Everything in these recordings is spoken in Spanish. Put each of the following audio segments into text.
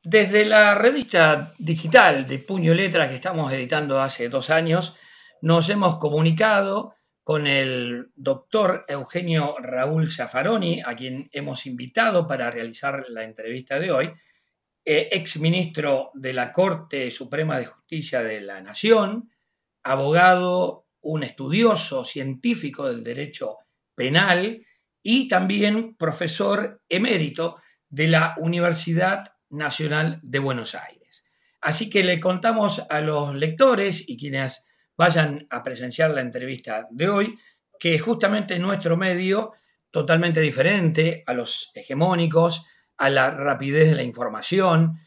Desde la revista digital de Puño y Letra que estamos editando hace 2 años, nos hemos comunicado con el doctor Eugenio Raúl Zaffaroni, a quien hemos invitado para realizar la entrevista de hoy, ex ministro de la Corte Suprema de Justicia de la Nación, abogado, un estudioso científico del derecho penal y también profesor emérito de la Universidad Nacional de Buenos Aires. Así que le contamos a los lectores y quienes vayan a presenciar la entrevista de hoy que justamente nuestro medio, totalmente diferente a los hegemónicos, a la rapidez de la información,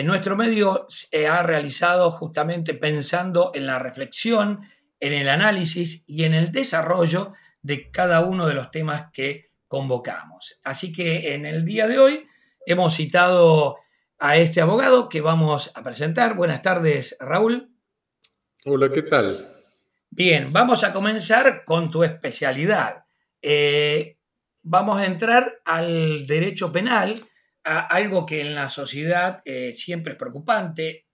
nuestro medio ha realizado justamente pensando en la reflexión, en el análisis y en el desarrollo de cada uno de los temas que convocamos. Así que en el día de hoy hemos citado a este abogado que vamos a presentar. Buenas tardes, Raúl. Hola, ¿qué tal? Bien, vamos a comenzar con tu especialidad. Vamos a entrar al derecho penal, a algo que en la sociedad siempre es preocupante.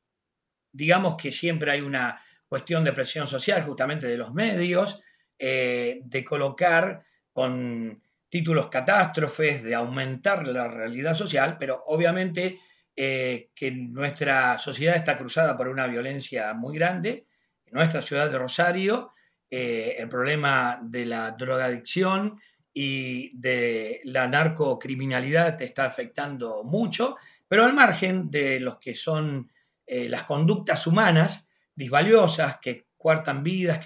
Digamos que siempre hay una cuestión de presión social justamente de los medios, de colocar con títulos catástrofes, de aumentar la realidad social, pero obviamente que nuestra sociedad está cruzada por una violencia muy grande. En nuestra ciudad de Rosario, el problema de la drogadicción y de la narcocriminalidad te está afectando mucho, pero al margen de los que son las conductas humanas disvaliosas que cuartan vidas,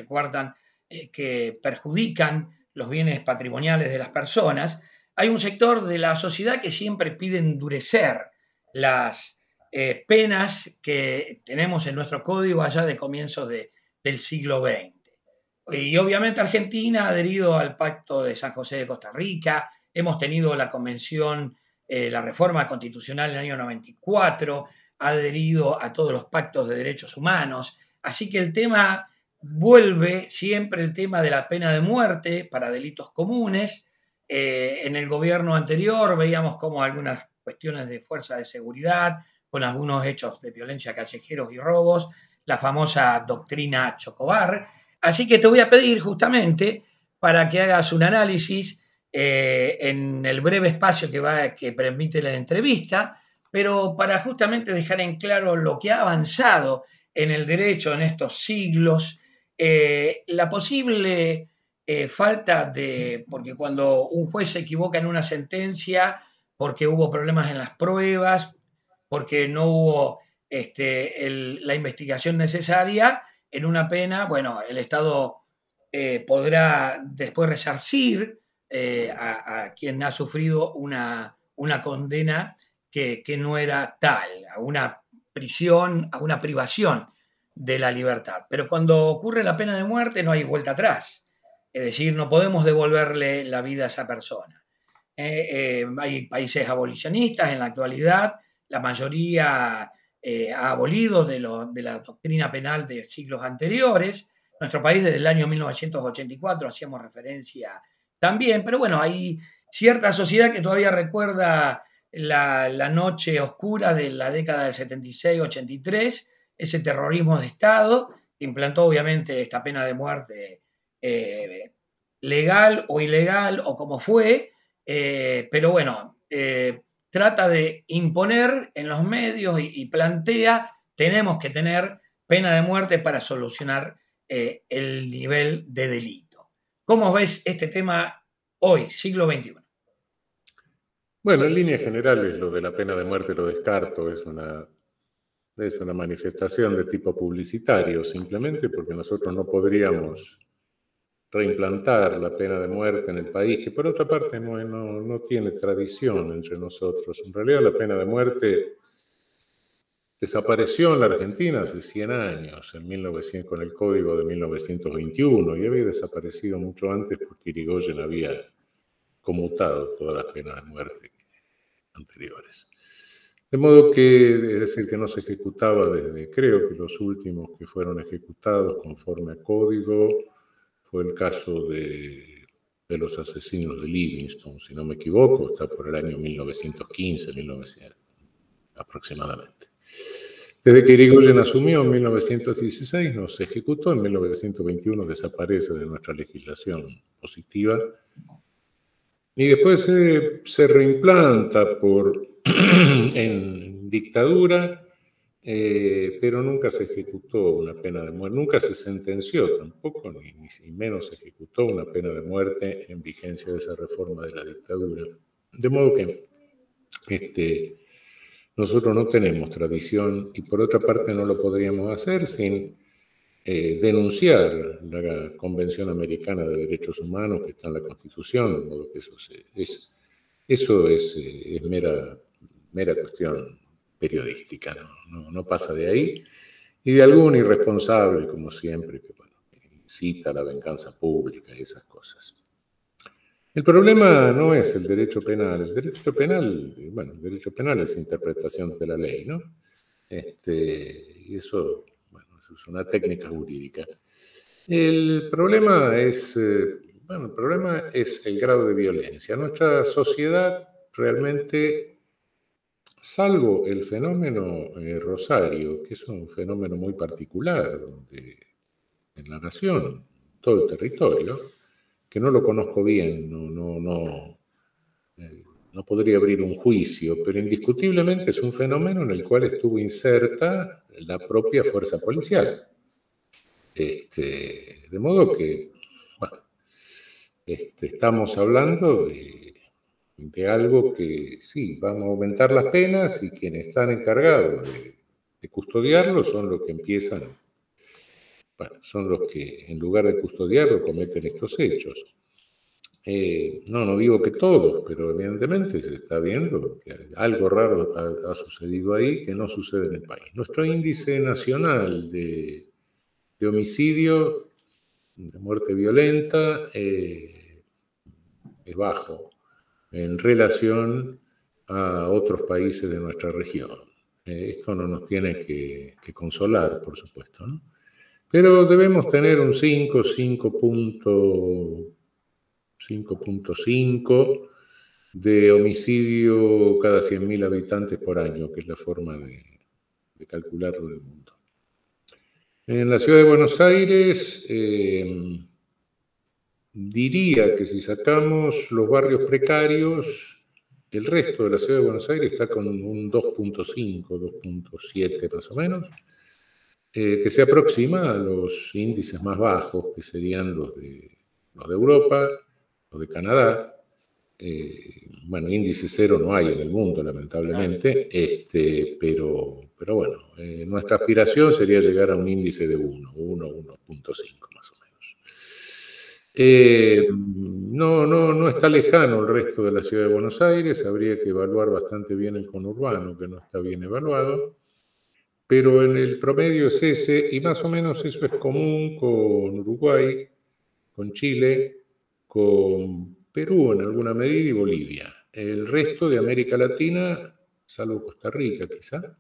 que perjudican los bienes patrimoniales de las personas, hay un sector de la sociedad que siempre pide endurecer las penas que tenemos en nuestro código allá de comienzos del siglo XX. Y obviamente Argentina ha adherido al Pacto de San José de Costa Rica, hemos tenido la convención, la reforma constitucional en el año 94, ha adherido a todos los pactos de derechos humanos, así que el tema vuelve siempre el tema de la pena de muerte para delitos comunes. En el gobierno anterior veíamos como algunas cuestiones de fuerza de seguridad, con algunos hechos de violencia callejeros y robos, la famosa doctrina Chocobar. Así que te voy a pedir justamente para que hagas un análisis en el breve espacio que permite la entrevista, pero para justamente dejar en claro lo que ha avanzado en el derecho en estos siglos, la posible falta de, porque cuando un juez se equivoca en una sentencia, porque hubo problemas en las pruebas, porque no hubo la investigación necesaria, en una pena, bueno, el Estado podrá después resarcir a quien ha sufrido una condena que no era tal, a una prisión, a una privación de la libertad. Pero cuando ocurre la pena de muerte no hay vuelta atrás. Es decir, no podemos devolverle la vida a esa persona. Hay países abolicionistas en la actualidad, la mayoría ha abolido de la doctrina penal de siglos anteriores. Nuestro país desde el año 1984 hacíamos referencia también, pero bueno, hay cierta sociedad que todavía recuerda la noche oscura de la década del 76-83, ese terrorismo de Estado que implantó obviamente esta pena de muerte legal o ilegal o como fue, pero bueno, trata de imponer en los medios y plantea, tenemos que tener pena de muerte para solucionar el nivel de delito. ¿Cómo ves este tema hoy, siglo XXI? Bueno, en líneas generales lo de la pena de muerte lo descarto, es una manifestación de tipo publicitario, simplemente porque nosotros no podríamos reimplantar la pena de muerte en el país, que por otra parte no tiene tradición entre nosotros. En realidad la pena de muerte desapareció en la Argentina hace 100 años, en 1900, con el Código de 1921, y había desaparecido mucho antes porque Irigoyen había conmutado todas las penas de muerte anteriores. De modo que, es decir, que no se ejecutaba desde, creo que los últimos que fueron ejecutados conforme a código fue el caso de los asesinos de Livingston, si no me equivoco, está por el año 1915, 1900. aproximadamente. Desde que Irigoyen asumió en 1916, no se ejecutó, en 1921 desaparece de nuestra legislación positiva y después se reimplanta en dictadura, pero nunca se ejecutó una pena de muerte, nunca se sentenció tampoco, ni menos se ejecutó una pena de muerte en vigencia de esa reforma de la dictadura. De modo que nosotros no tenemos tradición y por otra parte no lo podríamos hacer sin denunciar la Convención Americana de Derechos Humanos que está en la Constitución, de modo que eso es mera cuestión periodística, no pasa de ahí, y de algún irresponsable, como siempre, que incita a la venganza pública y esas cosas. El problema no es el derecho penal. El derecho penal es interpretación de la ley, ¿no? Y eso es una técnica jurídica. El problema es el grado de violencia. Nuestra sociedad realmente, salvo el fenómeno Rosario, que es un fenómeno muy particular, donde en la nación, todo el territorio, que no lo conozco bien, no podría abrir un juicio, pero indiscutiblemente es un fenómeno en el cual estuvo inserta la propia fuerza policial. De modo que, estamos hablando de algo que sí, vamos a aumentar las penas y quienes están encargados de custodiarlo son los que empiezan, son los que en lugar de custodiarlo cometen estos hechos. No digo que todos, pero evidentemente se está viendo que algo raro ha sucedido ahí que no sucede en el país. Nuestro índice nacional de homicidio, de muerte violenta, es bajo en relación a otros países de nuestra región. Esto no nos tiene que consolar, por supuesto, ¿no? Pero debemos tener un 5.5 de homicidio cada 100.000 habitantes por año, que es la forma de calcularlo en el mundo. En la ciudad de Buenos Aires, diría que si sacamos los barrios precarios, el resto de la ciudad de Buenos Aires está con un 2.5, 2.7 más o menos, que se aproxima a los índices más bajos, que serían los de Europa, los de Canadá. Índice cero no hay en el mundo, lamentablemente, pero bueno, nuestra aspiración sería llegar a un índice de 1.5 más o menos. No está lejano el resto de la ciudad de Buenos Aires, habría que evaluar bastante bien el conurbano, que no está bien evaluado, pero en el promedio es ese, y más o menos eso es común con Uruguay, con Chile, con Perú en alguna medida y Bolivia. El resto de América Latina, salvo Costa Rica quizá,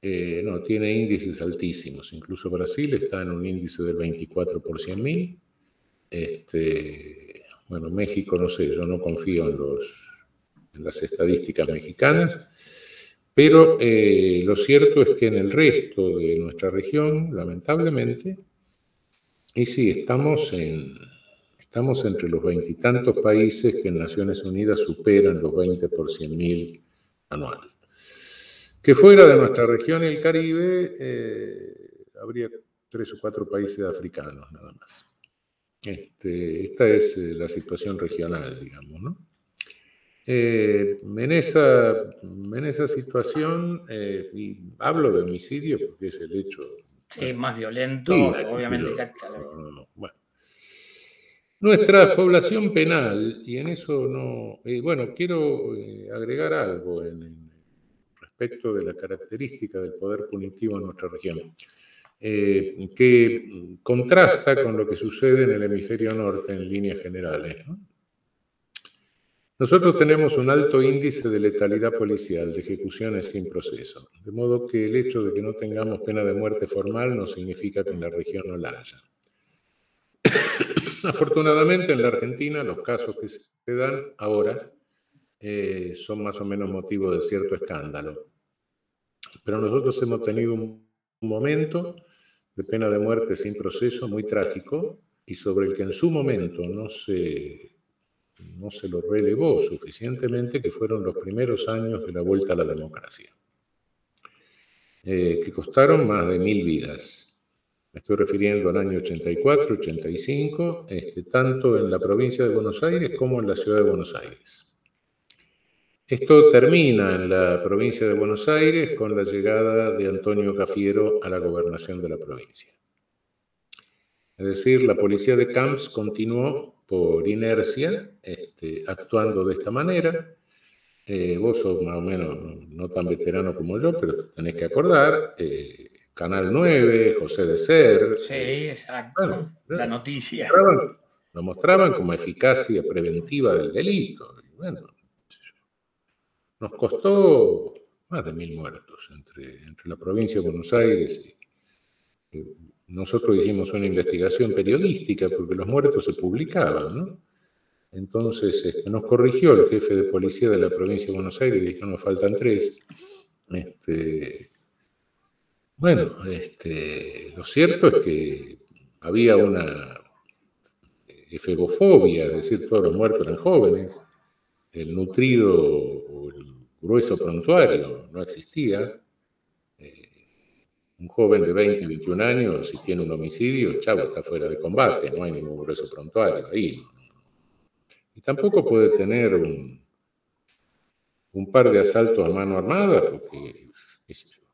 tiene índices altísimos. Incluso Brasil está en un índice del 24 por 100.000. México no sé, yo no confío en las estadísticas mexicanas, pero lo cierto es que en el resto de nuestra región, lamentablemente, y sí, estamos entre los 20 y tantos países que en Naciones Unidas superan los 20 por 100.000 anual. Que fuera de nuestra región y el Caribe, habría 3 o 4 países africanos nada más. Esta es la situación regional, digamos, ¿no? En esa situación, y hablo de homicidio porque es el hecho... Sí, más violento, obviamente. Nuestra población penal, y en eso quiero agregar algo respecto de la característica del poder punitivo en nuestra región, que contrasta con lo que sucede en el hemisferio norte en líneas generales, ¿no? Nosotros tenemos un alto índice de letalidad policial, de ejecuciones sin proceso, de modo que el hecho de que no tengamos pena de muerte formal no significa que en la región no la haya. Afortunadamente en la Argentina los casos que se dan ahora son más o menos motivo de cierto escándalo. pero nosotros hemos tenido un momento de pena de muerte sin proceso muy trágico y sobre el que en su momento no se lo relevó suficientemente, que fueron los primeros años de la vuelta a la democracia, que costaron más de 1000 vidas. Me estoy refiriendo al año 84, 85, tanto en la provincia de Buenos Aires como en la ciudad de Buenos Aires. Esto termina en la provincia de Buenos Aires con la llegada de Antonio Cafiero a la gobernación de la provincia. Es decir, la policía de Camps continuó por inercia actuando de esta manera. Vos sos más o menos no tan veterano como yo, pero te tenés que acordar. Canal 9, José de Ser. Sí, exacto. Bueno, la noticia. Lo mostraban como eficacia preventiva del delito. Y bueno, nos costó más de 1000 muertos entre la provincia de Buenos Aires y nosotros hicimos una investigación periodística porque los muertos se publicaban, ¿no? Entonces nos corrigió el jefe de policía de la provincia de Buenos Aires y dijo, nos faltan 3. Bueno, lo cierto es que había una efebofobia, es decir, todos los muertos eran jóvenes, el nutrido o el grueso prontuario no existía. Un joven de 20, 21 años, si tiene un homicidio, chavo, está fuera de combate, no hay ningún grueso prontuario ahí. Y tampoco puede tener un par de asaltos a mano armada, porque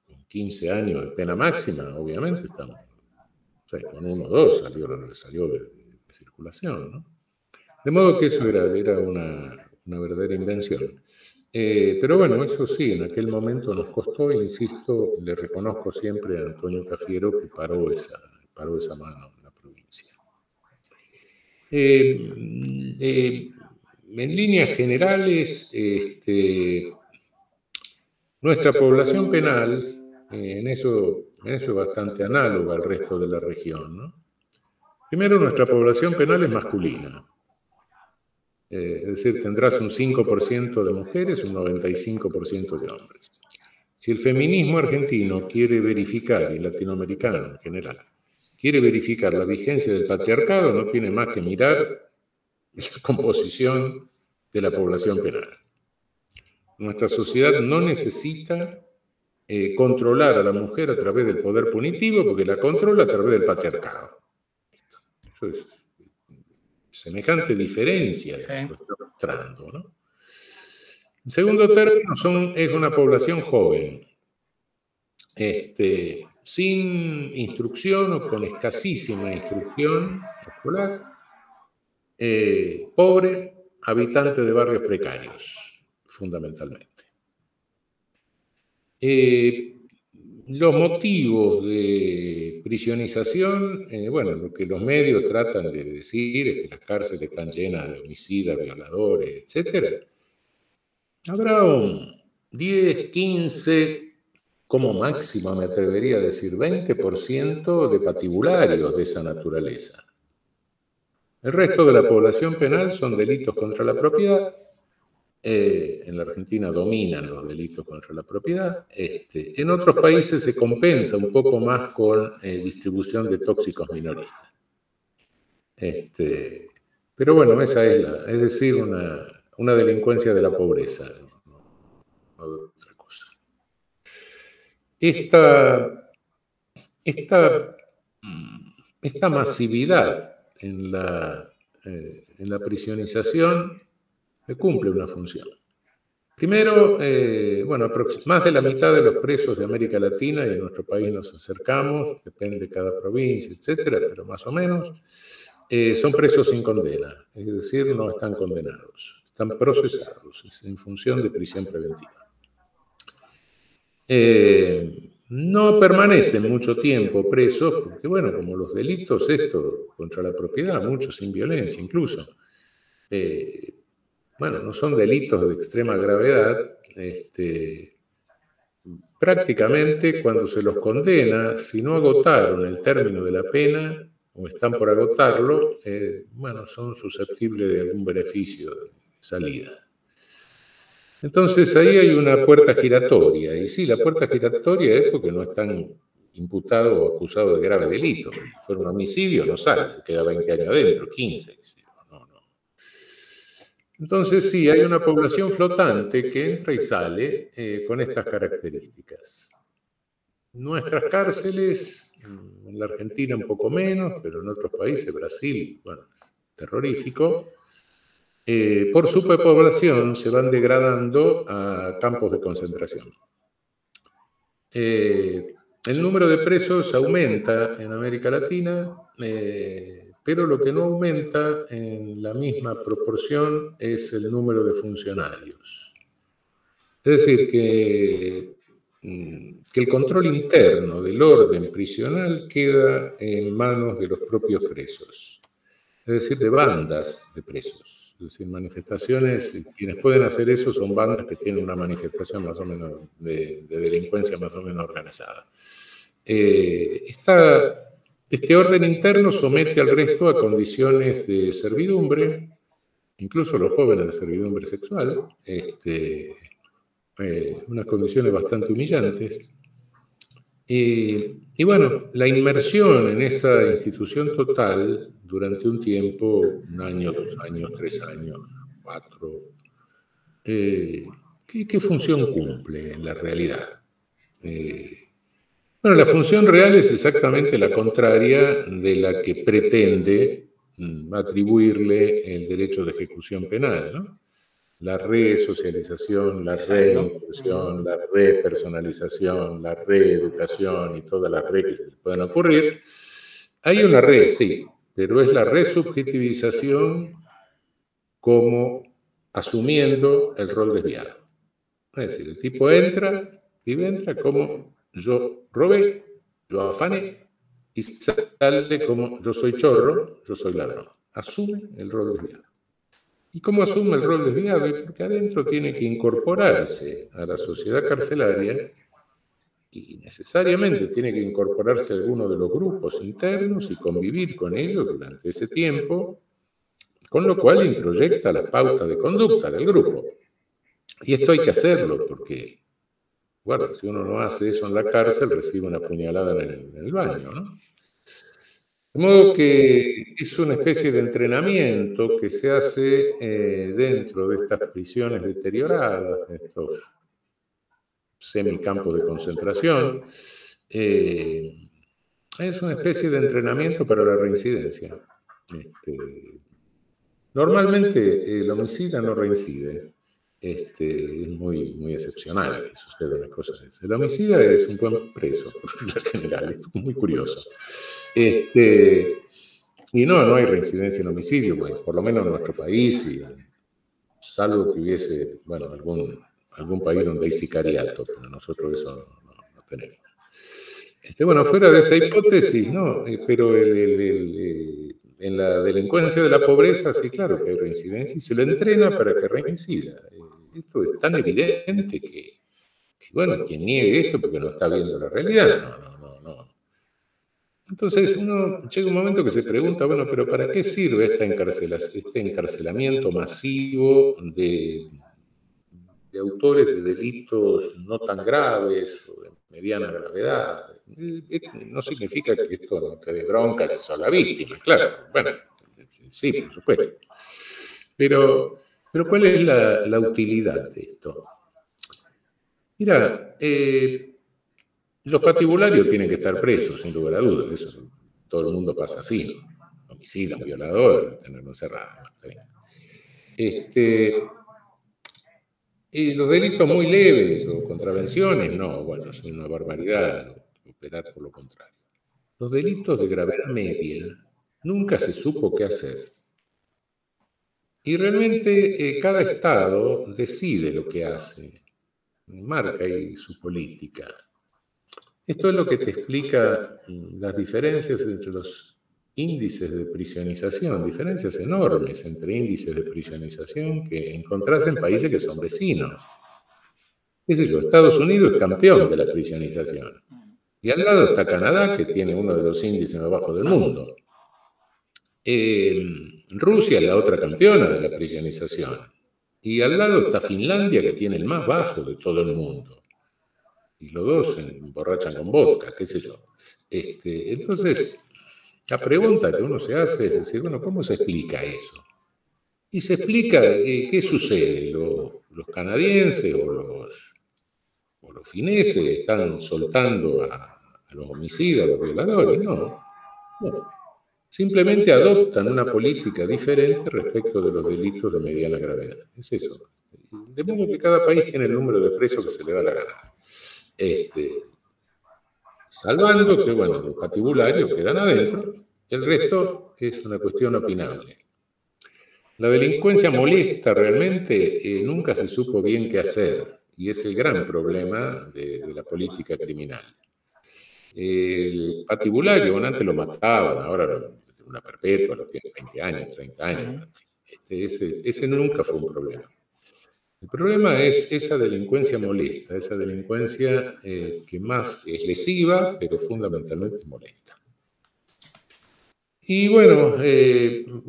con 15 años de pena máxima, obviamente, estamos, o sea, con 1 o 2 salió de circulación, ¿no? De modo que eso era una verdadera invención. Pero bueno, eso sí, en aquel momento nos costó, insisto, le reconozco siempre a Antonio Cafiero que paró esa mano en la provincia. En líneas generales, nuestra población penal, en eso es bastante análoga al resto de la región, ¿no? Primero, nuestra población penal es masculina. Es decir, tendrás un 5% de mujeres, un 95% de hombres. Si el feminismo argentino quiere verificar, y latinoamericano en general, quiere verificar la vigencia del patriarcado, no tiene más que mirar la composición de la población penal. Nuestra sociedad no necesita controlar a la mujer a través del poder punitivo, porque la controla a través del patriarcado. Eso es semejante diferencia lo está mostrando, ¿no? En segundo término, es una población joven, sin instrucción o con escasísima instrucción escolar, pobre, habitante de barrios precarios, fundamentalmente. Los motivos de prisionización, bueno, lo que los medios tratan de decir es que las cárceles están llenas de homicidas, violadores, etc. Habrá un 10, 15, como máximo me atrevería a decir 20% de patibularios de esa naturaleza. El resto de la población penal son delitos contra la propiedad. En la Argentina dominan los delitos contra la propiedad. En otros países se compensa un poco más con distribución de tóxicos minoristas. Pero bueno, esa es decir, una delincuencia de la pobreza, no de otra cosa. Esta masividad en la prisionización cumple una función. Primero, bueno, más de la mitad de los presos de América Latina, y en nuestro país nos acercamos, depende de cada provincia, etcétera, pero más o menos, son presos sin condena, es decir, no están condenados, están procesados, es en función de prisión preventiva. No permanecen mucho tiempo presos, porque bueno, como los delitos estos contra la propiedad, muchos sin violencia incluso, bueno, no son delitos de extrema gravedad, prácticamente cuando se los condena, si no agotaron el término de la pena o están por agotarlo, bueno, son susceptibles de algún beneficio de salida. Entonces ahí hay una puerta giratoria, y sí, la puerta giratoria es porque no están imputado o acusado de grave delito. Si fuera un homicidio, no sale, se queda 20 años adentro, 15. No, no. Entonces sí, hay una población flotante que entra y sale con estas características. Nuestras cárceles, en la Argentina un poco menos, pero en otros países, Brasil, bueno, terrorífico, por superpoblación se van degradando a campos de concentración. El número de presos aumenta en América Latina, pero lo que no aumenta en la misma proporción es el número de funcionarios. Es decir, que el control interno del orden prisional queda en manos de los propios presos, es decir, de bandas de presos. Es decir, manifestaciones, quienes pueden hacer eso son bandas que tienen una manifestación más o menos de delincuencia más o menos organizada. Este orden interno somete al resto a condiciones de servidumbre, incluso los jóvenes de servidumbre sexual, unas condiciones bastante humillantes. Y bueno, la inmersión en esa institución total durante un tiempo, 1 año, 2 años, 3 años, 4, ¿qué función cumple en la realidad? Bueno, la función real es exactamente la contraria de la que pretende atribuirle el derecho de ejecución penal, ¿no? La resocialización, la reinserción, la repersonalización, la reeducación y todas las re que se puedan ocurrir. Hay una re, sí, pero es la resubjetivización como asumiendo el rol desviado. Es decir, el tipo entra como yo robé, yo afané, y sale como yo soy chorro, yo soy ladrón. Asume el rol desviado. ¿Y cómo asume el rol desviado? Porque adentro tiene que incorporarse a la sociedad carcelaria y necesariamente tiene que incorporarse a alguno de los grupos internos y convivir con ellos durante ese tiempo, con lo cual introyecta la pauta de conducta del grupo. Y esto hay que hacerlo porque, bueno, si uno no hace eso en la cárcel, recibe una puñalada en el baño, ¿no? De modo que es una especie de entrenamiento que se hace dentro de estas prisiones deterioradas, de estos semicampos de concentración. Es una especie de entrenamiento para la reincidencia. Normalmente el homicida no reincide. Es muy, muy excepcional que suceda una cosa así. El homicida es un buen preso, por lo general, es muy curioso. Y no hay reincidencia en homicidio, pues, por lo menos en nuestro país, y salvo que hubiese, bueno, algún país donde hay sicariato, pero nosotros eso no tenemos. Bueno, fuera de esa hipótesis, no, pero en la delincuencia de la pobreza, sí, claro que hay reincidencia, y se lo entrena para que reincida. Esto es tan evidente que, bueno, quien niegue esto porque no está viendo la realidad, no. Entonces uno llega un momento que se pregunta, bueno, pero ¿para qué sirve este encarcelamiento masivo de autores de delitos no tan graves o de mediana gravedad? No significa que esto no te dé broncas a la víctima, claro, bueno, sí, por supuesto. Pero ¿cuál es la utilidad de esto? Mira, los patibularios tienen que estar presos, sin lugar a dudas. Eso todo el mundo pasa así, ¿no? Homicida, violador, tenerlo encerrado. Y los delitos muy leves o contravenciones, no, bueno, es una barbaridad operar por lo contrario. Los delitos de gravedad media nunca se supo qué hacer. Y realmente cada Estado decide lo que hace, marca ahí su política. Esto es lo que te explica las diferencias entre los índices de prisionización, diferencias enormes entre índices de prisionización que encontrás en países que son vecinos. Es decir, Estados Unidos es campeón de la prisionización. Y al lado está Canadá, que tiene uno de los índices más bajos del mundo. Rusia es la otra campeona de la prisionización. Y al lado está Finlandia, que tiene el más bajo de todo el mundo. Y los dos se emborrachan con vodka, qué sé yo. Entonces, la pregunta que uno se hace es decir, bueno, ¿cómo se explica eso? Y se explica qué sucede. Los canadienses o los fineses están soltando a los homicidas, a los violadores. No. Simplemente adoptan una política diferente respecto de los delitos de mediana gravedad. Es eso. De modo que cada país tiene el número de presos que se le da la gana. Salvando que, bueno, los patibularios quedan adentro, el resto es una cuestión opinable. La delincuencia molesta realmente, nunca se supo bien qué hacer, y es el gran problema de la política criminal. El patibulario, bueno, antes lo mataban, ahora una perpetua, lo tiene 20 años, 30 años. Ese nunca fue un problema. El problema es esa delincuencia molesta, esa delincuencia que más es lesiva, pero fundamentalmente es molesta. Y bueno,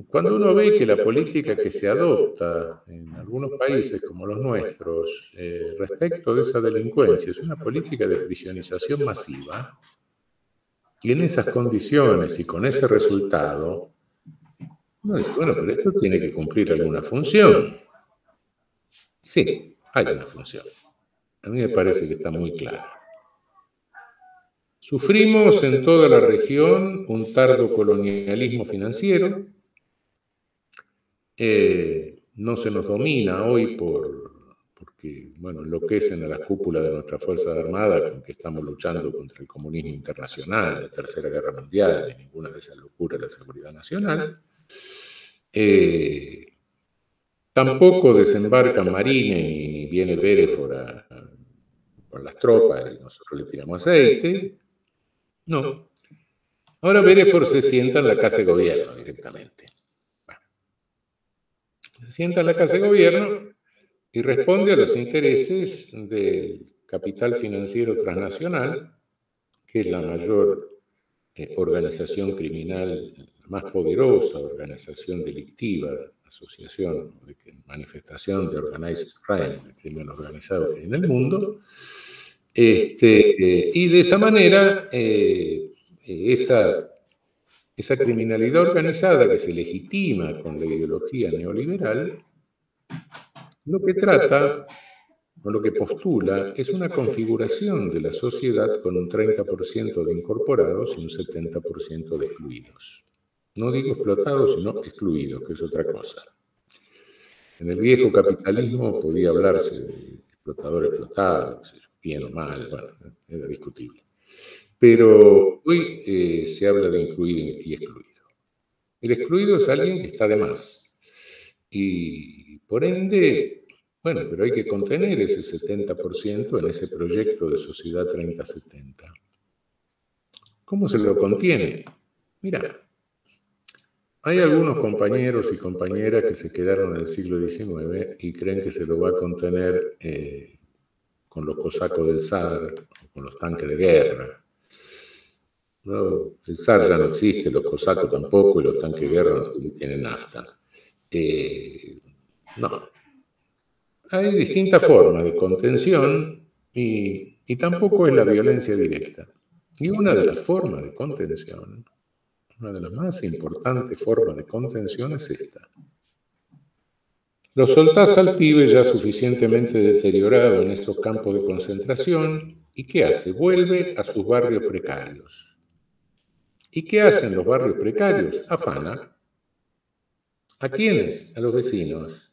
cuando uno ve que la política que se adopta en algunos países como los nuestros respecto de esa delincuencia es una política de prisionización masiva, y en esas condiciones y con ese resultado, uno dice, bueno, pero esto tiene que cumplir alguna función. Sí, hay una función. A mí me parece que está muy clara. Sufrimos en toda la región un tardo colonialismo financiero. No se nos domina hoy porque, bueno, enloquecen a la cúpula de nuestras Fuerzas Armadas con que estamos luchando contra el comunismo internacional, la Tercera Guerra Mundial, y ninguna de esas locuras de la seguridad nacional. Tampoco desembarcan marines ni viene Belfort con las tropas y nosotros le tiramos aceite. No. Ahora Belfort se sienta en la Casa de Gobierno directamente. Bueno, se sienta en la Casa de Gobierno y responde a los intereses del capital financiero transnacional, que es la mayor organización criminal, la más poderosa organización delictiva, asociación, manifestación de organized crime, de crimen organizado que hay en el mundo. Y de esa manera, esa criminalidad organizada que se legitima con la ideología neoliberal, lo que trata, o lo que postula, es una configuración de la sociedad con un 30% de incorporados y un 70% de excluidos. No digo explotados, sino excluidos, que es otra cosa. En el viejo capitalismo podía hablarse de explotado, bien o mal, bueno, era discutible. Pero hoy se habla de incluido y excluido. El excluido es alguien que está de más. Y por ende, bueno, pero hay que contener ese 70% en ese proyecto de Sociedad 3070. ¿Cómo se lo contiene? Mira, hay algunos compañeros y compañeras que se quedaron en el siglo XIX y creen que se lo va a contener con los cosacos del zar, con los tanques de guerra. No, el zar ya no existe, los cosacos tampoco, y los tanques de guerra no tienen nafta. No. Hay distintas formas de contención y tampoco es la violencia directa. Y una de las formas de contención, una de las más importantes formas de contención es esta. Lo soltás al pibe ya suficientemente deteriorado en estos campos de concentración y ¿qué hace? Vuelve a sus barrios precarios. ¿Y qué hacen los barrios precarios? Afana. ¿A quiénes? A los vecinos.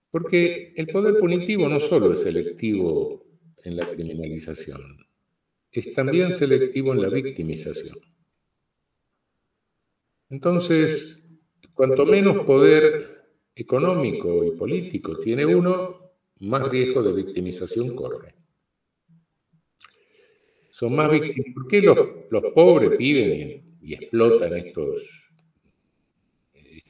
Porque el poder punitivo no solo es selectivo en la criminalización, es también selectivo en la victimización. Entonces, cuanto menos poder económico y político tiene uno, más riesgo de victimización corre. Son más víctimas. ¿Por qué los pobres piden y explotan estos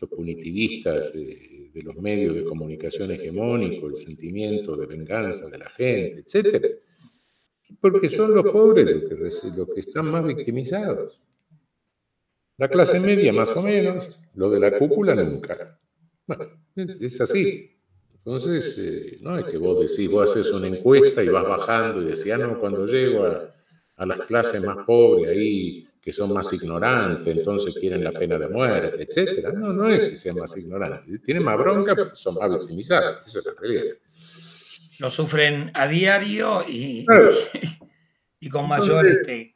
punitivistas de los medios de comunicación hegemónicos, el sentimiento de venganza de la gente, etcétera? Porque son los pobres los que están más victimizados. La clase media más o menos, lo de la cúpula nunca. Bueno, es así. Entonces, no es que vos decís, vos haces una encuesta y vas bajando y decís, no, cuando llego a las clases más pobres ahí, que son más ignorantes, entonces quieren la pena de muerte, etcétera. No, no es que sean más ignorantes, tienen más bronca porque son más victimizados, esa es la realidad. Lo sufren a diario y, Claro. y con Entonces, mayor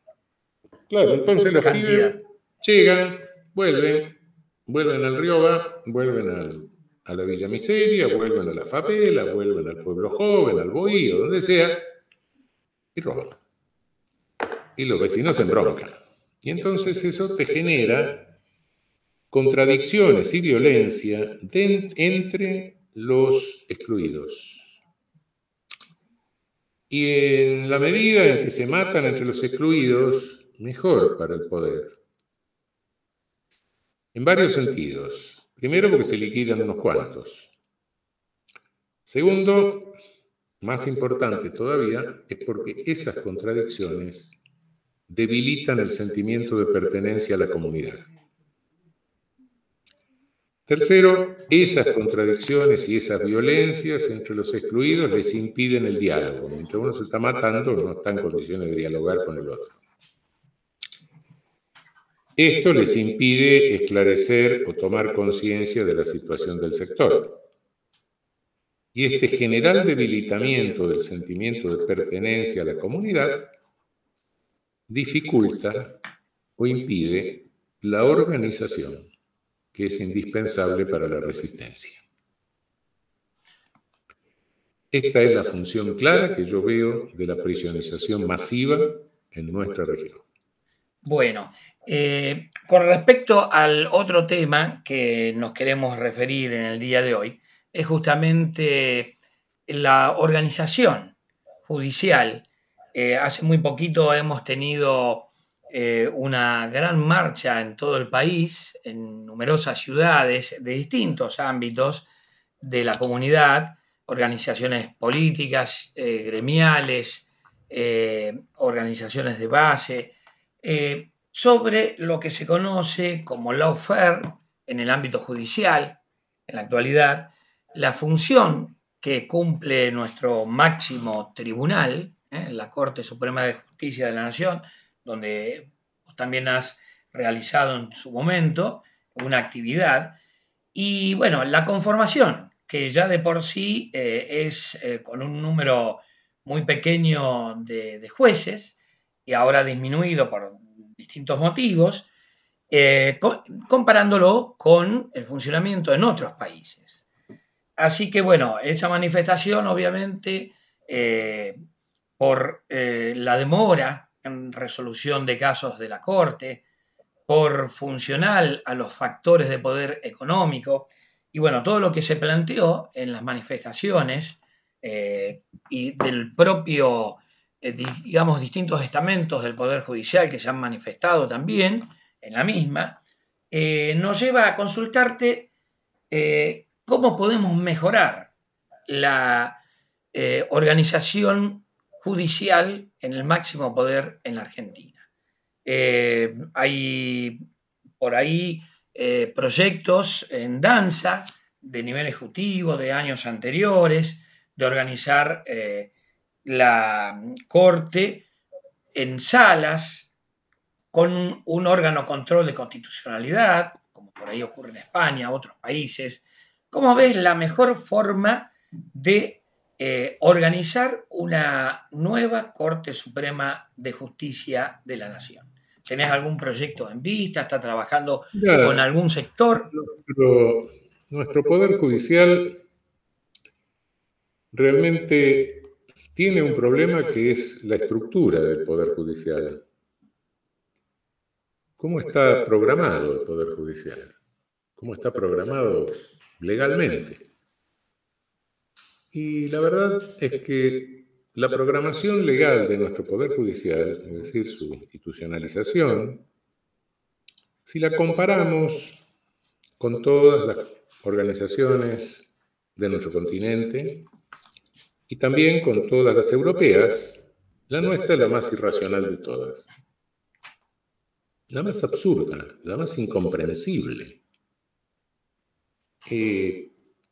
claro, entonces los cantidad. pibes llegan, vuelven al Rioba, vuelven a la Villa Miseria, vuelven a la favela, vuelven al pueblo joven, al bohío, donde sea, y roban. Y los vecinos se embroncan. Y entonces eso te genera contradicciones y violencia entre los excluidos. Y en la medida en que se matan entre los excluidos, mejor para el poder. En varios sentidos. Primero, porque se liquidan unos cuantos. Segundo, más importante todavía, es porque esas contradicciones debilitan el sentimiento de pertenencia a la comunidad. Tercero, esas contradicciones y esas violencias entre los excluidos les impiden el diálogo. Mientras uno se está matando, no está en condiciones de dialogar con el otro. Esto les impide esclarecer o tomar conciencia de la situación del sector. Y este general debilitamiento del sentimiento de pertenencia a la comunidad dificulta o impide la organización, que es indispensable para la resistencia. Esta es la función clara que yo veo de la prisionización masiva en nuestra región. Bueno, con respecto al otro tema que nos queremos referir en el día de hoy, es justamente la organización judicial. Hace muy poquito hemos tenido una gran marcha en todo el país, en numerosas ciudades de distintos ámbitos de la comunidad, organizaciones políticas, gremiales, organizaciones de base, sobre lo que se conoce como lawfare en el ámbito judicial, en la actualidad, la función que cumple nuestro máximo tribunal, la Corte Suprema de Justicia de la Nación, donde también has realizado en su momento una actividad, y bueno, la conformación, que ya de por sí es con un número muy pequeño de jueces, y ahora disminuido por distintos motivos, comparándolo con el funcionamiento en otros países. Así que bueno, esa manifestación obviamente por la demora en resolución de casos de la Corte, por funcional a los factores de poder económico, y bueno, todo lo que se planteó en las manifestaciones y del propio, digamos, distintos estamentos del Poder Judicial que se han manifestado también en la misma, nos lleva a consultarte cómo podemos mejorar la organización judicial en el máximo poder en la Argentina. Hay por ahí proyectos en danza de nivel ejecutivo de años anteriores, de organizar la Corte en salas con un órgano control de constitucionalidad, como por ahí ocurre en España, otros países. ¿Cómo ves la mejor forma de organizar una nueva Corte Suprema de Justicia de la Nación? ¿Tenés algún proyecto en vista? ¿Estás trabajando con algún sector? Nuestro Poder Judicial realmente tiene un problema que es la estructura del Poder Judicial. ¿Cómo está programado el Poder Judicial? ¿Cómo está programado legalmente? Y la verdad es que la programación legal de nuestro Poder Judicial, es decir, su institucionalización, si la comparamos con todas las organizaciones de nuestro continente y también con todas las europeas, la nuestra es la más irracional de todas, la más absurda, la más incomprensible.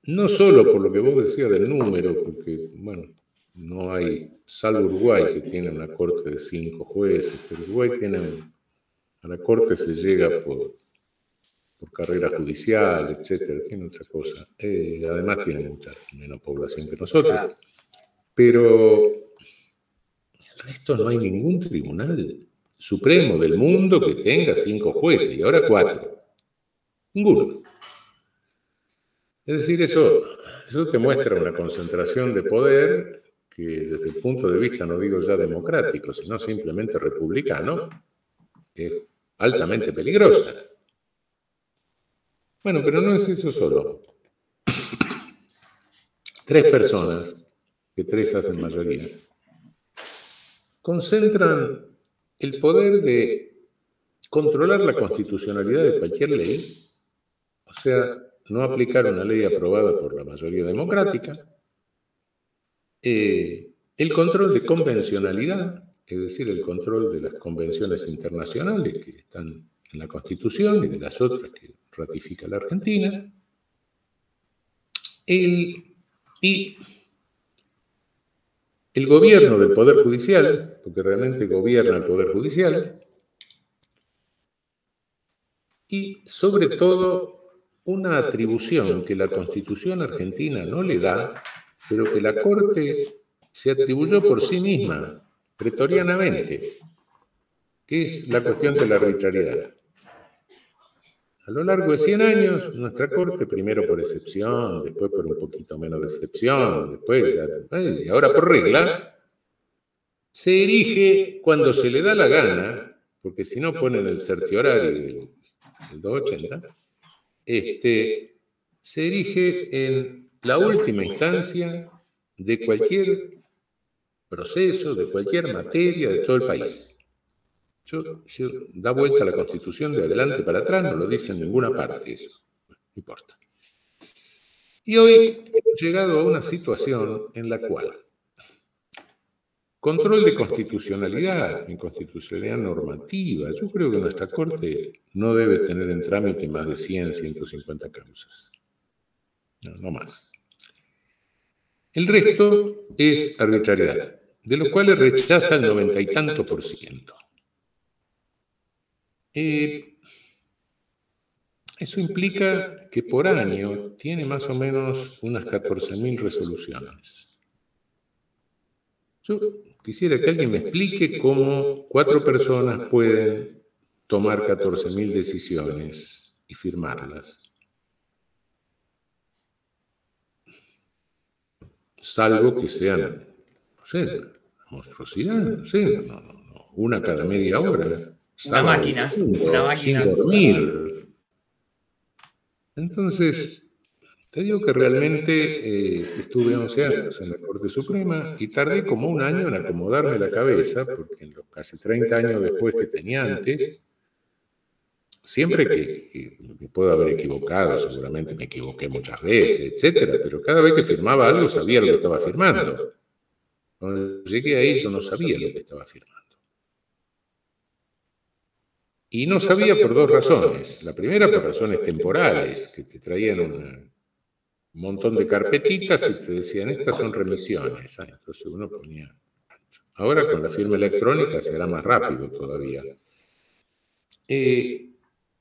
no solo por lo que vos decías del número, porque, bueno, no hay, salvo Uruguay, que tiene una corte de 5 jueces, pero Uruguay tiene, a la corte se llega por carrera judicial, etcétera, tiene otra cosa. Además tiene mucha menos población que nosotros. Pero el resto no hay ningún tribunal supremo del mundo que tenga 5 jueces, y ahora 4. Ninguno. Es decir, eso te muestra una concentración de poder que desde el punto de vista, no digo ya democrático, sino simplemente republicano, es altamente peligrosa. Bueno, pero no es eso solo. 3 personas, que 3 hacen mayoría, concentran el poder de controlar la constitucionalidad de cualquier ley, o sea, no aplicar una ley aprobada por la mayoría democrática, el control de convencionalidad, es decir, el control de las convenciones internacionales que están en la Constitución y de las otras que ratifica la Argentina, y el gobierno del Poder Judicial, porque realmente gobierna el Poder Judicial, y sobre todo una atribución que la Constitución argentina no le da, pero que la Corte se atribuyó por sí misma, pretorianamente, que es la cuestión de la arbitrariedad. A lo largo de 100 años, nuestra Corte, primero por excepción, después por un poquito menos de excepción, después, y ahora por regla, se erige cuando se le da la gana, porque si no ponen el certiorario del 280, se erige en la última instancia de cualquier proceso, de cualquier materia de todo el país. Yo da vuelta a la Constitución de adelante para atrás, no lo dice en ninguna parte eso, no importa. Y hoy hemos llegado a una situación en la cual control de constitucionalidad, inconstitucionalidad normativa, yo creo que nuestra Corte no debe tener en trámite más de 100, 150 causas. No más. El resto es arbitrariedad, de lo cual rechaza el 90 y tanto %. Eso implica que por año tiene más o menos unas 14.000 resoluciones. Yo quisiera que alguien me explique cómo 4 personas pueden tomar 14.000 decisiones y firmarlas. Salvo que sean, no sé, monstruosidad, no sé, una cada media hora. Una máquina. Sin dormir. Entonces, te digo que realmente estuve 11 años en la Corte Suprema y tardé como un año en acomodarme la cabeza, porque en los casi 30 años de juez que tenía antes, siempre que me puedo haber equivocado, seguramente me equivoqué muchas veces, etcétera, pero cada vez que firmaba algo sabía lo que estaba firmando. Cuando llegué ahí yo no sabía lo que estaba firmando. Y no sabía por 2 razones. La primera por razones temporales, que te traían un montón de carpetitas y te decían, estas son remisiones. Entonces uno ponía... Ahora con la firma electrónica será más rápido todavía.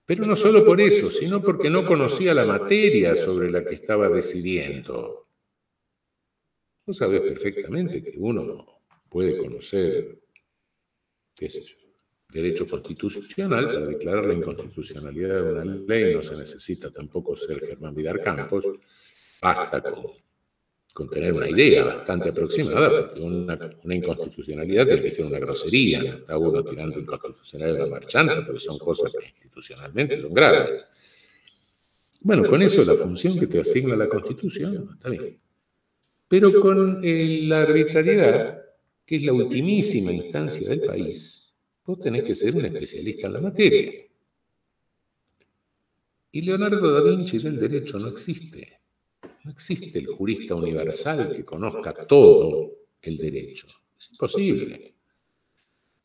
Pero no solo por eso, sino porque no conocía la materia sobre la que estaba decidiendo. Vos sabés perfectamente que uno puede conocer, qué sé yo, derecho constitucional. Para declarar la inconstitucionalidad de una ley no se necesita tampoco ser Germán Vidal Campos, basta con tener una idea bastante aproximada, porque una inconstitucionalidad tiene que ser una grosería, no está uno tirando inconstitucionalidad a la marchanta, porque son cosas que institucionalmente son graves. Bueno, con eso la función que te asigna la Constitución, está bien. Pero con la arbitrariedad, que es la ultimísima instancia del país, vos tenés que ser un especialista en la materia. Y Leonardo da Vinci del derecho no existe. No existe el jurista universal que conozca todo el derecho. Es imposible.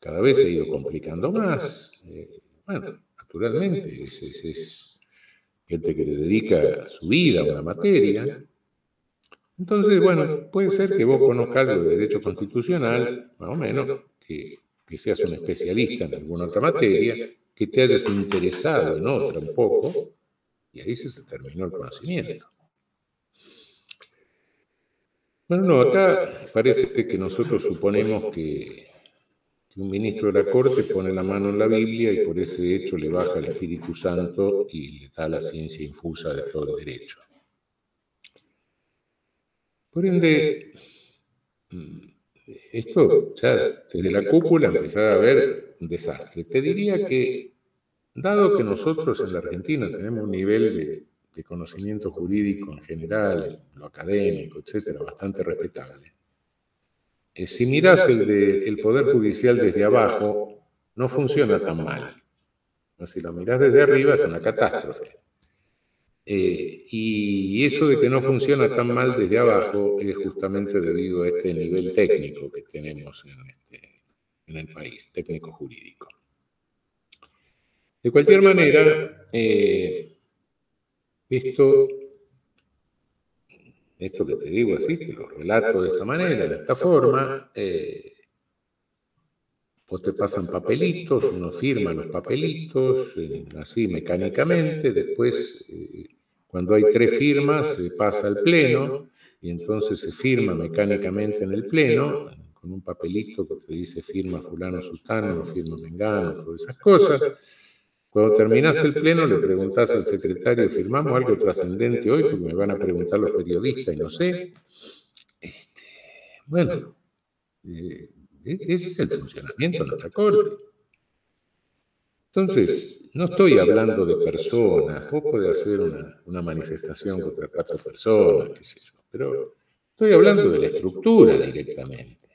Cada vez se ha ido complicando más. Bueno, naturalmente, es gente que le dedica su vida a una materia. Entonces, bueno, puede ser que vos conozcas algo de derecho constitucional, más o menos, que seas un especialista en alguna otra materia, que te hayas interesado en otra un poco, y ahí se te terminó el conocimiento. Bueno, no, acá parece que nosotros suponemos que un ministro de la Corte pone la mano en la Biblia y por ese hecho le baja el Espíritu Santo y le da la ciencia infusa de todo el derecho. Por ende, esto ya desde la cúpula empezaba a haber un desastre. Te diría que, dado que nosotros en la Argentina tenemos un nivel de conocimiento jurídico en general, lo académico, etcétera, bastante respetable, si mirás el Poder Judicial desde abajo, no funciona tan mal. Si lo mirás desde arriba es una catástrofe. Y eso de que no funciona tan mal desde abajo es justamente debido a este nivel técnico que tenemos en el país, técnico jurídico. De cualquier manera, esto que te digo así, te lo relato de esta manera, de esta forma, vos te pasan papelitos, uno firma los papelitos, así mecánicamente, después, cuando hay 3 firmas, se pasa al pleno, y entonces se firma mecánicamente en el pleno, con un papelito que te dice firma fulano sutano, firma mengano, todas esas cosas. Cuando terminás el pleno le preguntás al secretario, ¿firmamos algo trascendente hoy? Porque me van a preguntar los periodistas y no sé. Bueno, ese es el funcionamiento de nuestra Corte. Entonces, no estoy hablando de personas, vos podés hacer una manifestación contra 4 personas, qué sé yo, pero estoy hablando de la estructura directamente.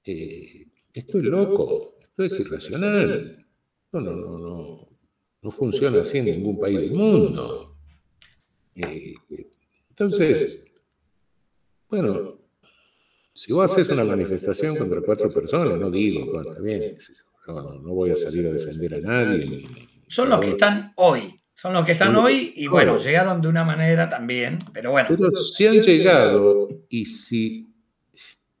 Esto es loco, esto es irracional. No funciona así en ningún país del mundo. Entonces, bueno, si vos haces una manifestación contra 4 personas, no digo, bueno, está bien, no voy a salir a defender a nadie. Son los que están hoy. Son los que están hoy y bueno, llegaron de una manera también, pero bueno. Pero si han llegado y si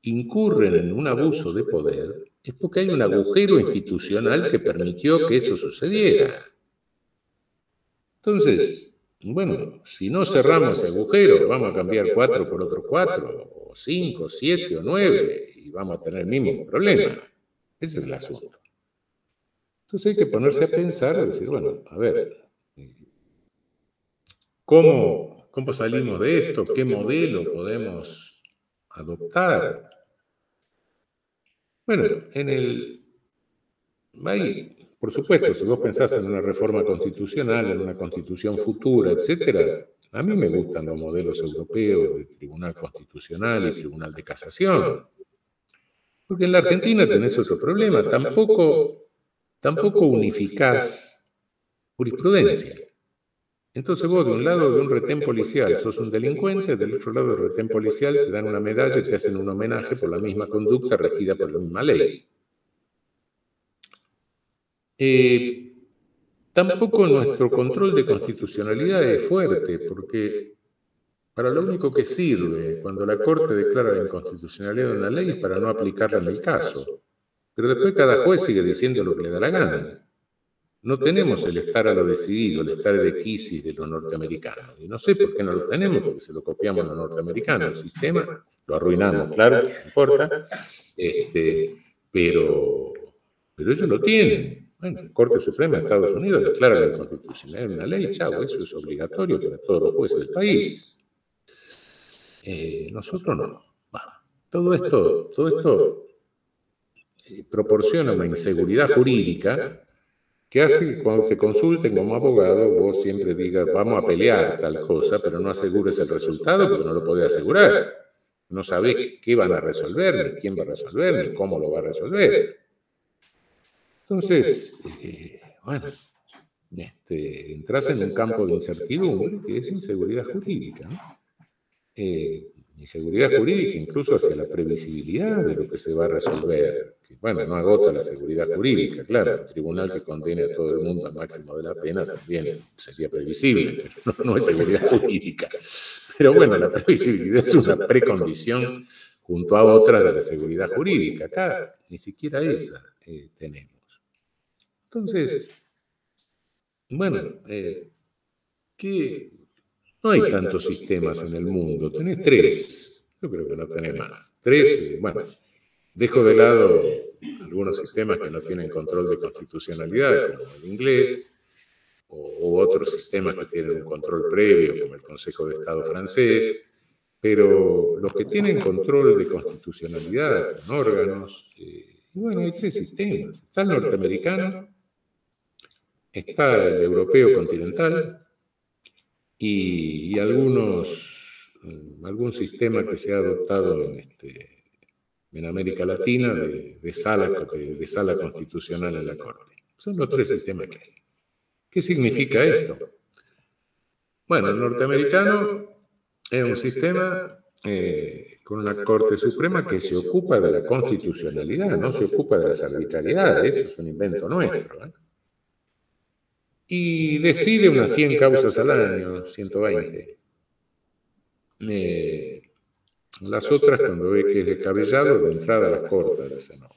incurren en un abuso de poder, es porque hay un agujero institucional que permitió que eso sucediera. Entonces, bueno, si no cerramos ese agujero, vamos a cambiar 4 por otros 4, o 5, 7 o 9, y vamos a tener el mismo problema. Ese es el asunto. Entonces hay que ponerse a pensar, a decir, bueno, a ver, ¿cómo salimos de esto? ¿Qué modelo podemos adoptar? Bueno, por supuesto, si vos pensás en una reforma constitucional, en una constitución futura, etcétera, a mí me gustan los modelos europeos de Tribunal Constitucional y Tribunal de Casación. Porque en la Argentina tenés otro problema, tampoco unificás jurisprudencia. Entonces vos de un lado de un retén policial sos un delincuente, del otro lado del retén policial te dan una medalla y te hacen un homenaje por la misma conducta regida por la misma ley. Tampoco nuestro control de constitucionalidad es fuerte, porque para lo único que sirve cuando la Corte declara la inconstitucionalidad de una ley es para no aplicarla en el caso. Pero después cada juez sigue diciendo lo que le da la gana. No tenemos el estar a lo decidido, el estar de quisis de los norteamericanos. Y no sé por qué no lo tenemos, porque se lo copiamos a los norteamericanos. El sistema lo arruinamos, claro, no importa. Pero ellos lo tienen. Bueno, la Corte Suprema de Estados Unidos declara la inconstitucionalidad de una ley, chavo, eso es obligatorio para todos los jueces del país. Nosotros no. Bueno, todo esto proporciona una inseguridad jurídica que hace que cuando te consulten como abogado vos siempre digas vamos a pelear tal cosa, pero no asegures el resultado porque no lo podés asegurar. No sabés qué van a resolver, ni quién va a resolver, ni cómo lo va a resolver. Entonces, bueno, entras en un campo de incertidumbre que es inseguridad jurídica, ¿no? Inseguridad jurídica incluso hacia la previsibilidad de lo que se va a resolver. Que, bueno, no agota la seguridad jurídica, claro. Un tribunal que condene a todo el mundo al máximo de la pena también sería previsible, pero no es seguridad jurídica. Pero bueno, la previsibilidad es una precondición junto a otras de la seguridad jurídica. Acá ni siquiera esa tenemos. Entonces, bueno, no hay tantos sistemas en el mundo. Tenés tres. Yo creo que no tenés más. Tres, bueno, dejo de lado algunos sistemas que no tienen control de constitucionalidad, como el inglés, o otros sistemas que tienen un control previo, como el Consejo de Estado francés, pero los que tienen control de constitucionalidad con órganos, y bueno, hay tres sistemas. Está el norteamericano, está el europeo continental y algún sistema que se ha adoptado en América Latina de sala constitucional en la Corte. Son los tres sistemas que hay. ¿Qué significa esto? Bueno, el norteamericano es un sistema con una Corte Suprema que se ocupa de la constitucionalidad, no se ocupa de las arbitrariedades, eso es un invento nuestro. Y decide unas 100 causas al año, 120. Las otras, cuando ve que es descabellado, de entrada las corta, dice, no,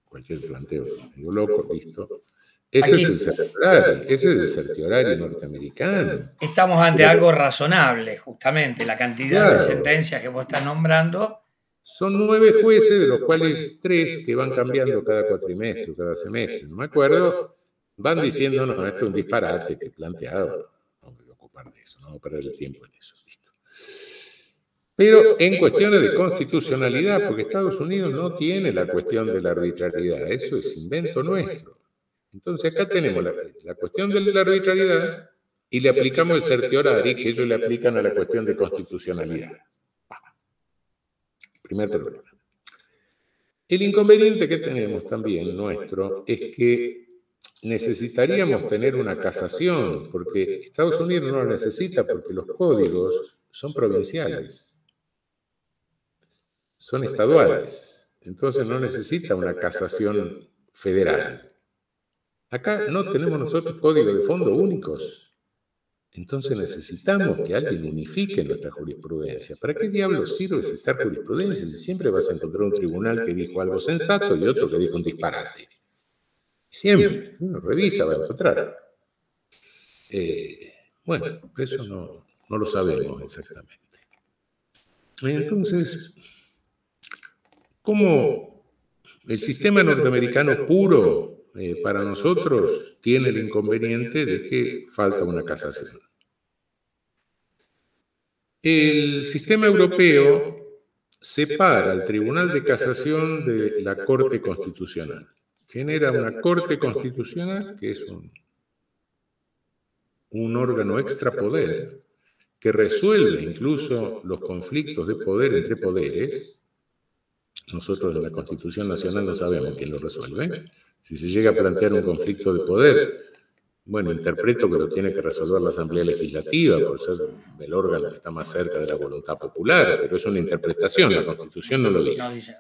cualquier planteo medio loco, listo. Ese es el certiorario norteamericano. Estamos ante algo razonable, justamente. La cantidad de sentencias que vos estás nombrando. Son 9 jueces, de los cuales 3 que van cambiando cada cuatrimestre o cada semestre, no me acuerdo, van diciendo, no, esto es un disparate que he planteado, no me voy a ocupar de eso, no voy a perder el tiempo en eso, listo. Pero en cuestiones de constitucionalidad, porque Estados Unidos no tiene la cuestión de la arbitrariedad, eso es invento nuestro. Entonces acá tenemos la cuestión de la arbitrariedad y le aplicamos el certiorari que ellos le aplican a la cuestión de constitucionalidad. Primer problema. El inconveniente que tenemos también nuestro es que necesitaríamos tener una casación, porque Estados Unidos no lo necesita porque los códigos son provinciales, son estaduales, entonces no necesita una casación federal. Acá no tenemos nosotros códigos de fondo únicos. Entonces necesitamos que alguien unifique nuestra jurisprudencia. ¿Para qué diablos sirve citar jurisprudencia si siempre vas a encontrar un tribunal que dijo algo sensato y otro que dijo un disparate? Siempre. Uno revisa, va a encontrar. Bueno, eso no lo sabemos exactamente. Entonces, ¿cómo el sistema norteamericano puro para nosotros tiene el inconveniente de que falta una casación? El sistema europeo separa al Tribunal de Casación de la Corte Constitucional. Genera una Corte Constitucional que es un órgano extrapoder que resuelve incluso los conflictos de poder entre poderes. Nosotros en la Constitución Nacional no sabemos quién lo resuelve. Si se llega a plantear un conflicto de poder, bueno, interpreto que lo tiene que resolver la Asamblea Legislativa por ser el órgano que está más cerca de la voluntad popular, pero es una interpretación, la Constitución no lo dice.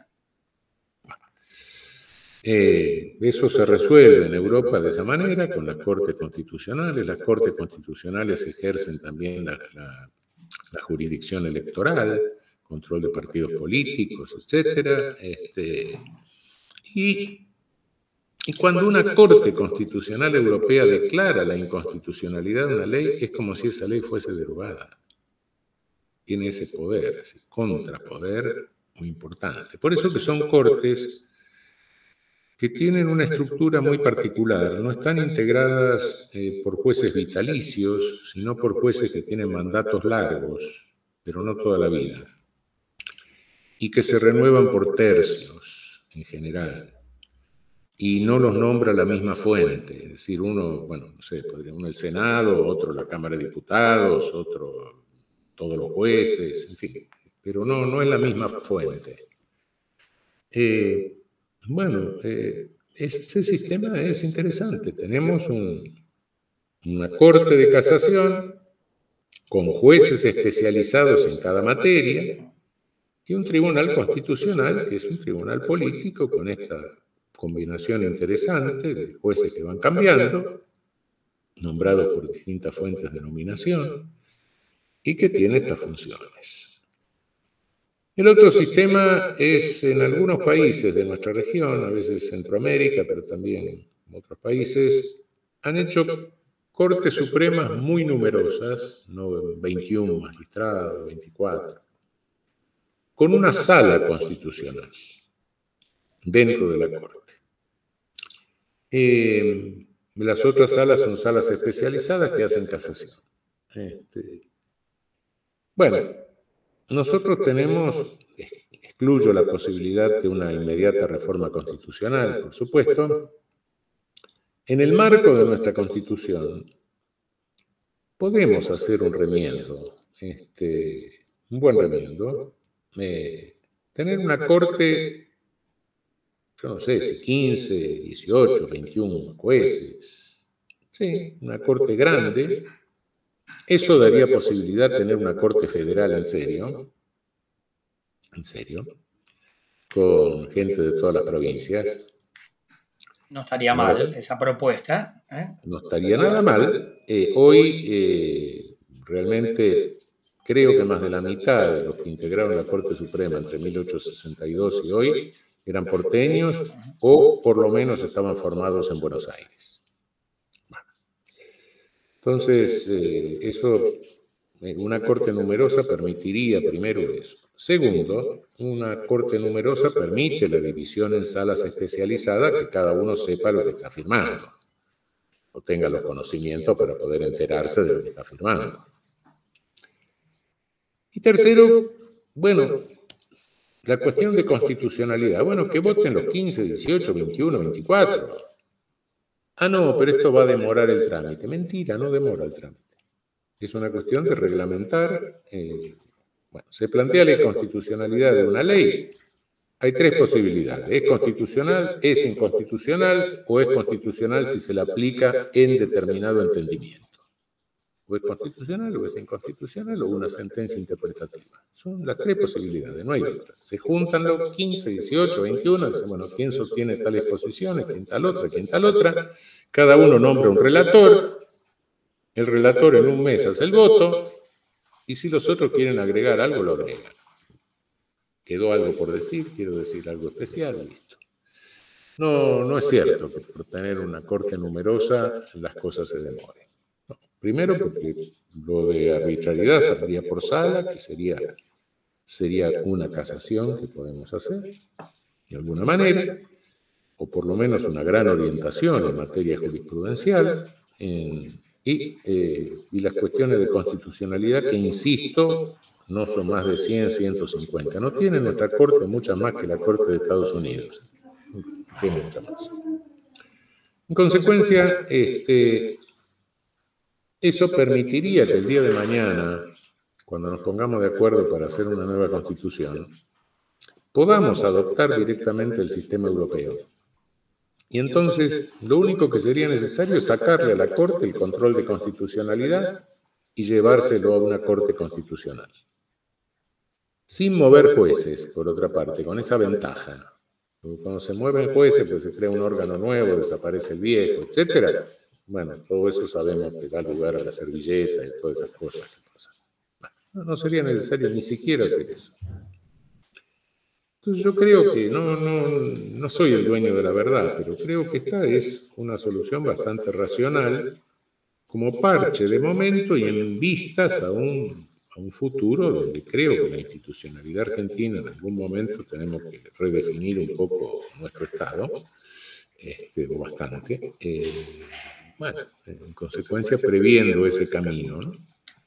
Eso se resuelve en Europa de esa manera, con las Cortes Constitucionales. Las Cortes Constitucionales ejercen también la jurisdicción electoral, control de partidos políticos, etc. Y cuando una Corte Constitucional Europea declara la inconstitucionalidad de una ley, es como si esa ley fuese derogada. Tiene ese poder, ese contrapoder muy importante. Por eso que son cortes que tienen una estructura muy particular. No están integradas por jueces vitalicios, sino por jueces que tienen mandatos largos, pero no toda la vida. Y que se renuevan por tercios, en general. Y no los nombra la misma fuente, es decir, uno, bueno, no sé, podría uno el Senado, otro la Cámara de Diputados, otro todos los jueces, en fin, pero no es la misma fuente. Ese sistema es interesante. Tenemos una Corte de Casación con jueces especializados en cada materia y un Tribunal Constitucional, que es un tribunal político con esta combinación interesante de jueces que van cambiando, nombrados por distintas fuentes de nominación, y que tiene estas funciones. El otro sistema es en algunos países de nuestra región, a veces Centroamérica, pero también en otros países, han hecho Cortes Supremas muy numerosas, no 21 magistrados, 24, con una sala constitucional dentro de la Corte. Las otras salas son salas especializadas que hacen casación. Bueno, nosotros tenemos, excluyo la posibilidad de una inmediata reforma constitucional, por supuesto. En el marco de nuestra Constitución podemos hacer un remiendo, un buen remiendo, tener una Corte, yo no sé si 15, 18, 21 jueces, sí, una Corte grande. Eso daría posibilidad de tener una Corte Federal en serio, con gente de todas las provincias. No estaría mal esa propuesta. No estaría nada mal. Hoy realmente creo que más de la mitad de los que integraron la Corte Suprema entre 1862 y hoy eran porteños o por lo menos estaban formados en Buenos Aires. Entonces, una Corte numerosa permitiría primero eso. Segundo, una Corte numerosa permite la división en salas especializadas, que cada uno sepa lo que está firmando, o tenga los conocimientos para poder enterarse de lo que está firmando. Y tercero, bueno, la cuestión de constitucionalidad. Bueno, que voten los 15, 18, 21, 24. Ah, no, pero esto va a demorar el trámite. Mentira, no demora el trámite. Es una cuestión de reglamentar. Bueno, se plantea la inconstitucionalidad de una ley. Hay tres posibilidades. ¿Es constitucional, es inconstitucional o es constitucional si se la aplica en determinado entendimiento? O es constitucional o es inconstitucional o una sentencia interpretativa. Son las tres posibilidades, no hay otras. Se juntan los 15, 18, 21, dicen, bueno, ¿quién sostiene tales posiciones? ¿Quién tal otra? ¿Quién tal otra? Cada uno nombra un relator. El relator en un mes hace el voto. Y si los otros quieren agregar algo, lo agregan. Quedó algo por decir, quiero decir algo especial, listo. No es cierto que por tener una corte numerosa las cosas se demoren. No. Primero porque lo de arbitrariedad saldría por sala, que sería una casación que podemos hacer de alguna manera, o por lo menos una gran orientación en materia jurisprudencial, y las cuestiones de constitucionalidad que, insisto, no son más de 100, 150. No tiene nuestra Corte muchas más que la Corte de Estados Unidos. Tiene muchas más. En consecuencia, eso permitiría que el día de mañana, cuando nos pongamos de acuerdo para hacer una nueva Constitución, podamos adoptar directamente el sistema europeo. Y entonces, lo único que sería necesario es sacarle a la Corte el control de constitucionalidad y llevárselo a una Corte constitucional. Sin mover jueces, por otra parte, con esa ventaja. Cuando se mueven jueces, pues se crea un órgano nuevo, desaparece el viejo, etc. Bueno, todo eso sabemos que da lugar a la servilleta y todas esas cosas que pasan. No sería necesario ni siquiera hacer eso. Entonces yo creo que no soy el dueño de la verdad, pero creo que esta es una solución bastante racional como parche de momento y en vistas a un futuro donde creo que la institucionalidad argentina en algún momento tenemos que redefinir un poco nuestro Estado, o bastante, bueno, en consecuencia previendo ese camino, ¿no?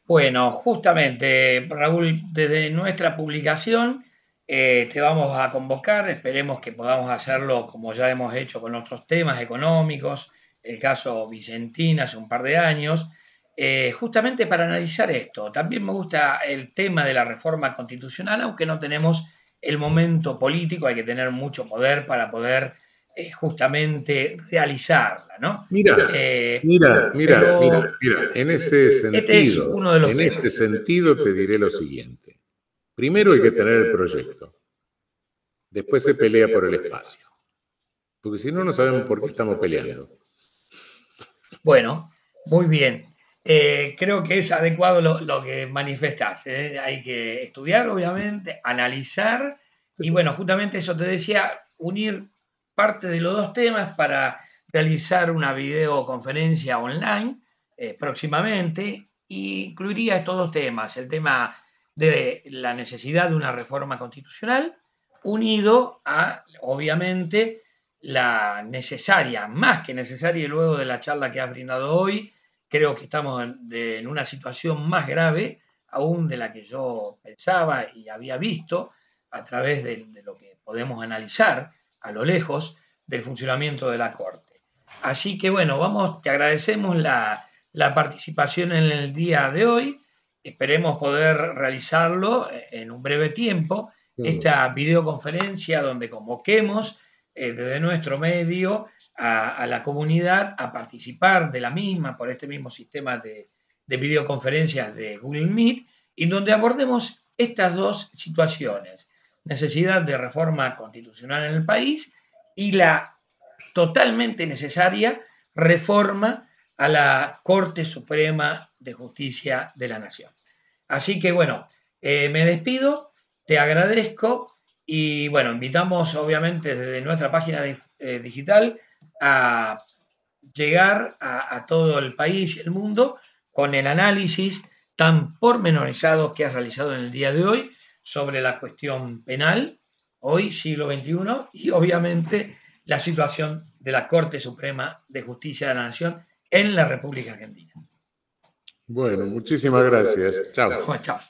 Bueno, justamente, Raúl, desde nuestra publicación te vamos a convocar, esperemos que podamos hacerlo como ya hemos hecho con otros temas económicos, el caso Vicentina hace un par de años, justamente para analizar esto. También me gusta el tema de la reforma constitucional, aunque no tenemos el momento político, hay que tener mucho poder para poder justamente realizarla, ¿no? Mira, en ese sentido te diré lo siguiente. Primero hay que tener el proyecto, después se pelea por el espacio, porque si no, no sabemos por qué estamos peleando. Bueno, muy bien. Creo que es adecuado lo que manifestás. Hay que estudiar, obviamente, analizar y bueno, justamente eso te decía, unir parte de los dos temas para realizar una videoconferencia online próximamente e incluiría estos dos temas, el tema de la necesidad de una reforma constitucional unido a, obviamente, la necesaria, más que necesaria, y luego de la charla que has brindado hoy, creo que estamos en una situación más grave aún de la que yo pensaba y había visto a través de lo que podemos analizar a lo lejos del funcionamiento de la Corte. Así que bueno, te agradecemos la participación en el día de hoy. Esperemos poder realizarlo en un breve tiempo, esta videoconferencia donde convoquemos desde nuestro medio a la comunidad a participar de la misma por este mismo sistema de videoconferencias de Google Meet, y donde abordemos estas dos situaciones, necesidad de reforma constitucional en el país y la totalmente necesaria reforma a la Corte Suprema de Justicia de la Nación. Así que bueno, me despido, te agradezco y bueno, invitamos obviamente desde nuestra página digital a llegar a todo el país y el mundo con el análisis tan pormenorizado que has realizado en el día de hoy sobre la cuestión penal, hoy siglo XXI, y obviamente la situación de la Corte Suprema de Justicia de la Nación en la República Argentina. Bueno, muchísimas gracias. Chao. Chao.